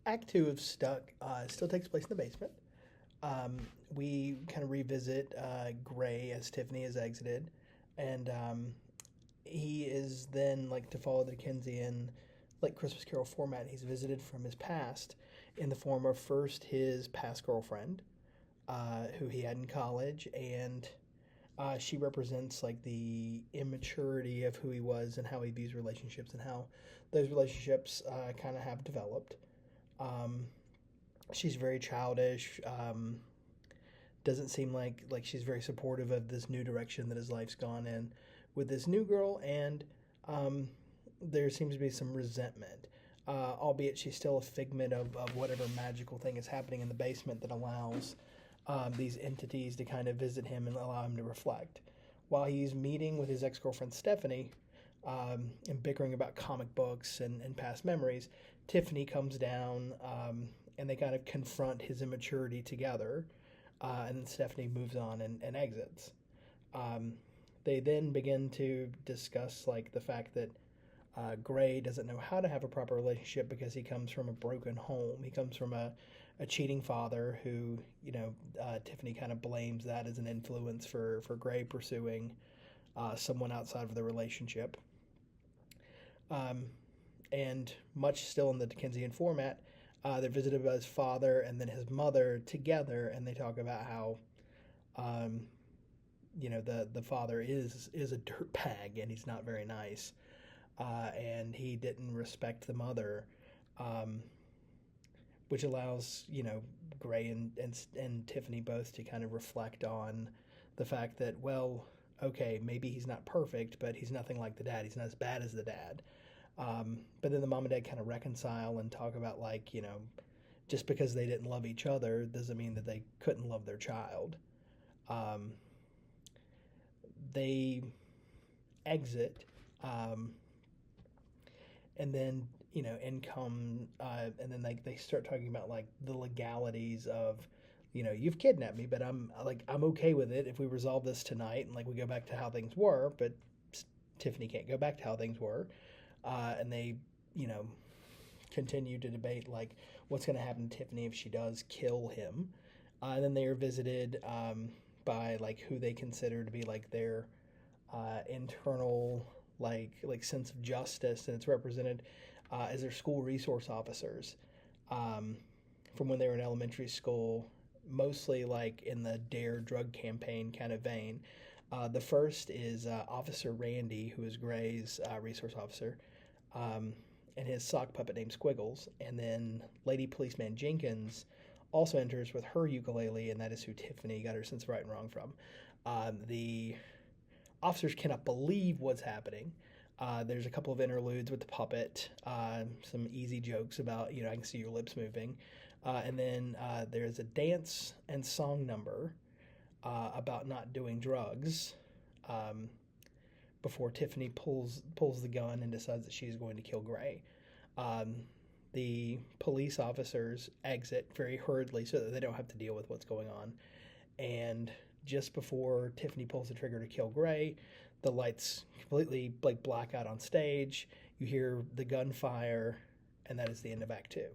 Act two of Stuck still takes place in the basement. We kind of revisit Gray as Tiffany has exited, and he is then, like, to follow the Dickensian, like, Christmas Carol format. He's visited from his past in the form of first his past girlfriend, who he had in college, and she represents like the immaturity of who he was and how he views relationships and how those relationships kind of have developed. Um, she's very childish. Doesn't seem like she's very supportive of this new direction that his life's gone in with this new girl, and um, there seems to be some resentment. Albeit she's still a figment of whatever magical thing is happening in the basement that allows these entities to kind of visit him and allow him to reflect. While he's meeting with his ex girlfriend Stephanie and bickering about comic books and past memories, Tiffany comes down and they kind of confront his immaturity together. And Stephanie moves on and exits. Um, they then begin to discuss like the fact that Gray doesn't know how to have a proper relationship because he comes from a broken home. He comes from a cheating father who, Tiffany kind of blames that as an influence for Gray pursuing someone outside of the relationship. Um, and much still in the Dickensian format, they're visited by his father and then his mother together, and they talk about how, um, the father is a dirtbag and he's not very nice, and he didn't respect the mother, um, which allows Gray and Tiffany both to kind of reflect on the fact that, well, okay, maybe he's not perfect, but he's nothing like the dad. He's not as bad as the dad. But then the mom and dad kind of reconcile and talk about, like, just because they didn't love each other doesn't mean that they couldn't love their child. Um, they exit, um, and then income, and then they start talking about like the legalities of, you've kidnapped me, but I'm okay with it if we resolve this tonight and like we go back to how things were. But Tiffany can't go back to how things were, and they you know continue to debate like what's going to happen to Tiffany if she does kill him. And then they are visited by like who they consider to be like their internal sense of justice, and it's represented as their school resource officers um, from when they were in elementary school, mostly like in the Dare drug campaign kind of vein. The first is Officer Randy, who is Gray's resource officer, um, and his sock puppet named Squiggles. And then Lady Policeman Jenkins also enters with her ukulele, and that is who Tiffany got her sense of right and wrong from. The officers cannot believe what's happening. There's a couple of interludes with the puppet, some easy jokes about, I can see your lips moving. And then there's a dance and song number about not doing drugs um, before Tiffany pulls the gun and decides that she's going to kill Gray. Um, the police officers exit very hurriedly so that they don't have to deal with what's going on. And just before Tiffany pulls the trigger to kill Gray, the lights completely like black out on stage. You hear the gunfire, and that is the end of Act Two.